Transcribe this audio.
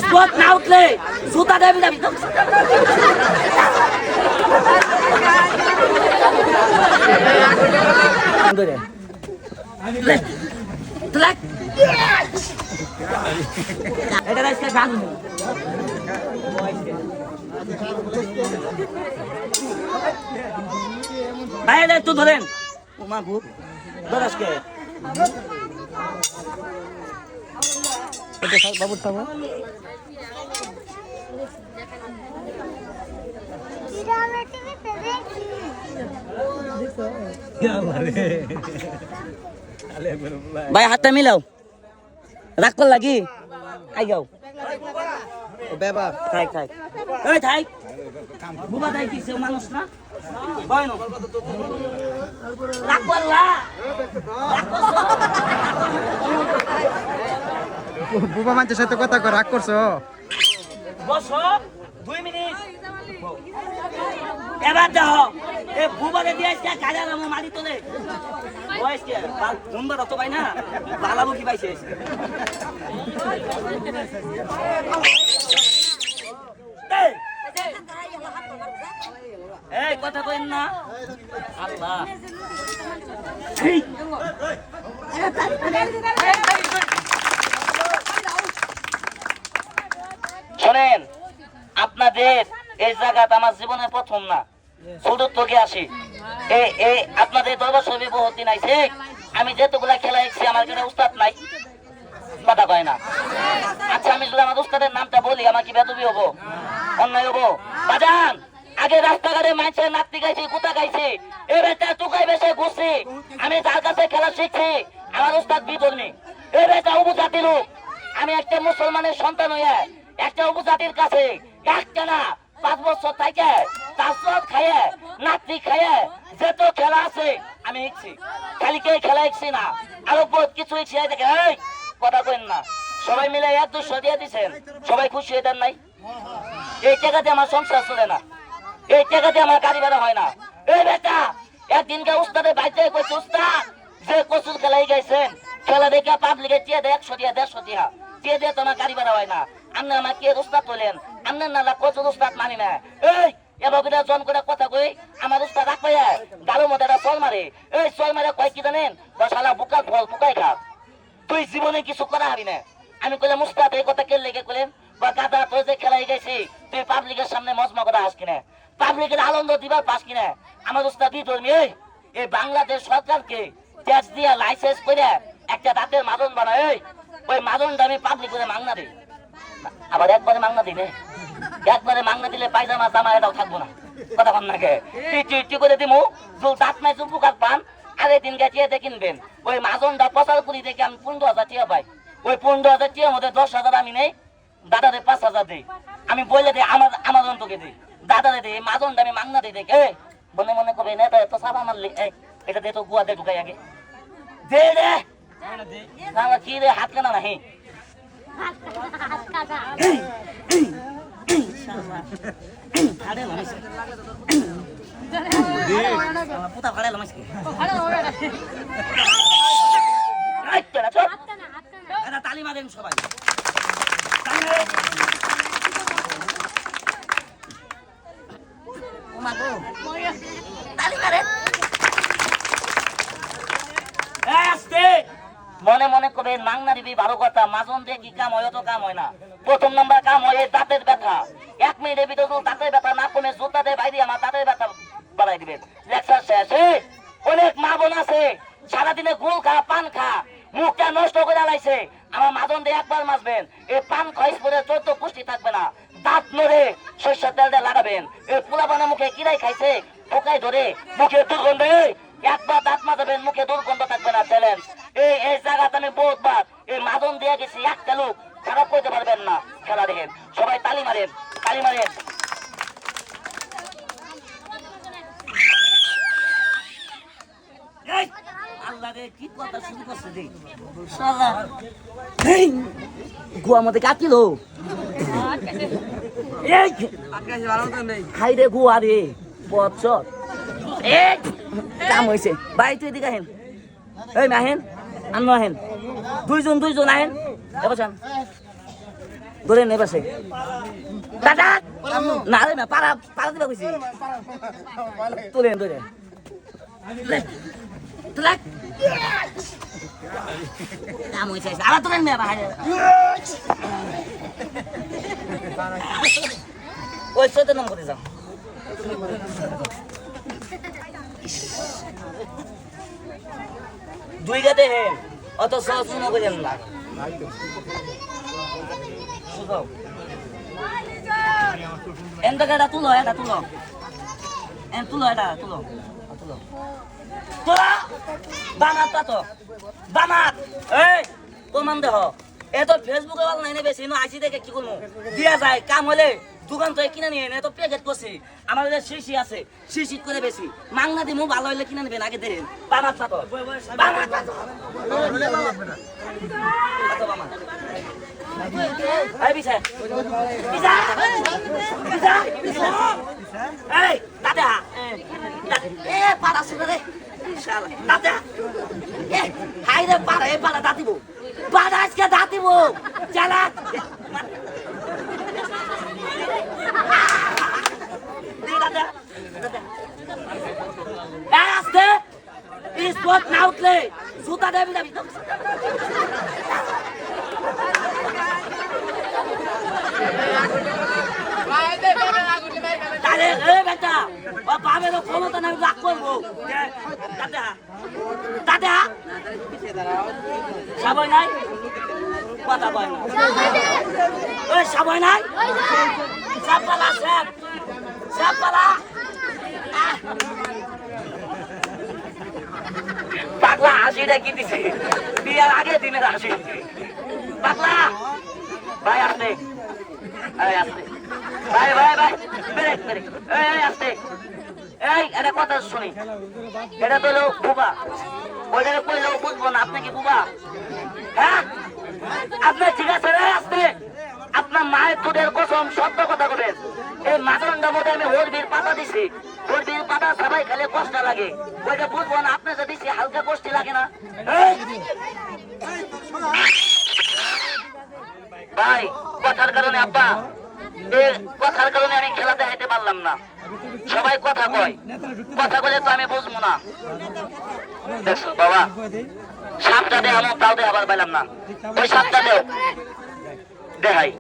spot না উঠলে জুতা দেবি যাবি এটা আজকে গান বাইরে একটু ধরেন ওমা ভূত ধর আজকে বাবুর থামো ভাই হাতটা মিলাও রাগ কর লাগি আই যাও বাবা থাক থাক এই থাক বুবা দাই কিছে মানুষ না বয় না রাগ করলা বুবা মানুষের সাথে কথা কর রাগ করছো বসো 2 মিনিট এবার দেখো এ বুবারে দিয়ে আজকে কাজা রামো মারি তোলে বয়স কে ঘুমবা তো ভাই না পালাবো কি পাইছে এই কথা কইন না আল্লাহ শোনেন আপনাদের এই জায়গাটা আমার জীবনের প্রথম না ছোট থেকে আসি এই আপনাদের দরবার শরীফে বহুত দিন আইছে আমি যেতগুলা খেলা দেখছি আমার কাছে উস্তাদ নাই কথা কয় না আচ্ছা আমি যদি আমার উস্তাদের নামটা বলি আমার কি বেদবি হবো অন্যায় হবো বাজান আগে রাস্তাঘাটে মাইছে নাতি গাইছি কুতা গাইছি এই বেটা টুকাই বেসে ঘুরছি আমি যার কাছে খেলা শিখছি আমার উস্তাদ বিধর্মী এই বেটা উপজাতি লোক আমি একটা মুসলমানের সন্তান হইয়া একটা উপজাতির কাছে একটা না 5 বছর থেকে তাসবাত খাইয়ে নাতি খাইয়ে যত খেলা আছে আমি শিখছি খালি কে খেলা শিখছি না আরো বহুত কিছু শিখছি দেখে এই কথা কইন না সবাই মিলে 1-200 দিয়ে দিচ্ছেন সবাই খুশি হয়ে দেন নাই এই টাকাতে আমার সংসার চলে না এই টাকাতে আমার গাড়ি ভাড়া হয় না এই বেটা একদিনকে উস্তাদের বাইতে কইছে উস্তাদ যে কসুর খেলাই গেছেন খেলা দেখে পাবলিকে দিয়ে 100 দিয়া 150 দিয়া দিয়ে তোমার গাড়ি ভাড়া হয় না আপনি আমার কে উস্তাদ তোলেন আপনি নালা কসুর উস্তাদ মানি না এই এবার জন করে কথা কই আমার উস্তাদ রাখ পাইয়া গালো মধ্যে একটা চল মারে এই চল মারে কয় কি জানেন শালা বুকার ফল বুকাই খা তুই জীবনে কিছু করা হারি না আমি কইলাম উস্তাদ এই কথা কে লেগে কইলেন বা গাদা তোর যে খেলাই গেছি তুই পাবলিকের সামনে মজমা করে হাস কিনা পাবলিকের আনন্দ দিবার পাস কিনা আমার উস্তাদ বিধর্মী এই বাংলাদেশ সরকারকে ট্যাক্স দিয়া লাইসেন্স করে একটা দাঁতের মাদন বানায় ওই মাদনটা আমি পাবলিক করে মাংনা দিই আবার একবারে মাংনা দিই একবারে মাংনা দিলে পায়জামা জামা এটাও থাকবো না কথা কম নাকি তুই করে দিমু জল দাঁত নাই চুল পোকার পান আরে দিন গেছে কিনবেন ওই মাদনটা প্রচার করি দেখে আমি 15,000 টাকা পাই ওই 15,000 টাকার মধ্যে 10,000 আমি নেই দাদারে 5,000 দিই আমি বললে দিই আমার তোকে দিই দাদারে দিই মাদনটা আমি মাংনা দিই দেখে মনে মনে করবে না তো সাবা মারলি এটা দিয়ে তো গুয়াতে ঢুকাই আগে দে রে কি রে হাত কেনা নাহি তালি মারেন সবাই মনে মনে করবে মাংনা দিবি ভালো কথা মাজন দিয়ে কি কাম হয় অত কাম হয় না প্রথম নাম্বার কাম হয় দাঁতের ব্যথা 1 মিনিটের ভিতরে দাঁতের ব্যথা না কমে জোতাতে বাইরে আমার দাঁতের ব্যথা বাড়াই দিবেন লেকচার শেষে অনেক মা বোন আছে সারাদিনে গুল খা পান খা মুখটা নষ্ট করে লাইছে আমার মাজন দিয়ে একবার মাসবেন এই পান খয়েস পরে 14 পুষ্টি থাকবে না দাঁত নড়ে সরষের তেল দিয়ে লাগাবেন এই পোলাপানা মুখে কিরাই খাইছে পোকাই ধরে মুখে দুর্গন্ধ একবার দাঁত মাজাবেন মুখে দুর্গন্ধ থাকবে না চ্যালেঞ্জ এই জায়গাতে আমি বহুতবার এই মাদন দিয়ে গেছি একটা লোক খারাপ করতে পারবেন না খেলা দেখেন সবাই তালি মারেন তালি মারেন আল্লাহ রে কি কথা শুরু করছে রে শালা গুয়া মধ্যে কাটিল খাই রে গুয়া রে বচ্চর কাম হয়েছে ভাই তুই এদিকে আহেন এই মাহেন আন্ন আহেন দুইজন আহেন বসান ধরে নে পাশে দাদা না রে না পাড়া পাড়া দিবা কইছি তুলেন ধরে তুলে নাম হইছে আবার তুলেন না ভাই ওই চোদ্দ নম্বর করে যাও দুই গাতে হে অত সহজ মনে করেন না এনটা এটা তুলো এটা তুলো এন তুলো এটা তুলো তুলো তোরা বানাত তো বানাত এই প্রমাণ দেহ এ তো ফেসবুকে বল নাই বেশি না আসি দেখে কি করবো দিয়া যায় কাম হলে দোকান থেকে কিনে নিয়ে তো প্যাকেট করছি আমাদের শিশি আছে শিশি করে বেশি মাংনা দিমু ভালো হইলে কিনে নেবেন আগে দেন বানাত তো বানাত তো বানাত এই বিছে বিছে বিছে এই দাদা এ পাড়া শুনে রে শালা দাদা এ হাই রে পাড়া এ পাড়া দাদিব পাড়া আজকে দাদিব চালা দাদা দাদা এই আস্তে স্পট না উঠলে জুতা দেবি যাবি তো তারে এ বেটা ও পাবের ক্ষমতা না রাগ করবো দাদা দাদা সবাই নাই কথা বয় না ওই সবাই নাই সাপালা সাপ সাপালা পাগলা হাসিটা কি দিছে বিয়ার আগে দিনের হাসি পাগলা ভাই আসতে এই আসতে ভাই ভাই ভাই ব্রেক ব্রেক এই আসতে এই এটা কথা শুনি এটা তো লোক বুবা ওইটা কইলেও বুঝবো না আপনি কি বুবা হ্যাঁ আপনি ঠিক আছে রে আসতে আপনার মায়ের দুধের কসম সত্য কথা বলেন এই মাদনটার মধ্যে আমি হরবির পাতা দিছি হরবির পাতা সবাই খেলে কষ্ট লাগে ওইটা বুঝবো না আপনি যদি দিছি হালকা কষ্ট লাগে না ভাই কথার কারণে আব্বা এই কথার কারণে আমি খেলা দেখাইতে পারলাম না সবাই কথা কয় কথা বলে তো আমি বুঝবো না দেখছো বাবা সাপটা দেখানো তাও দেখাবার পাইলাম না ওই সাপটা দেও দেখাই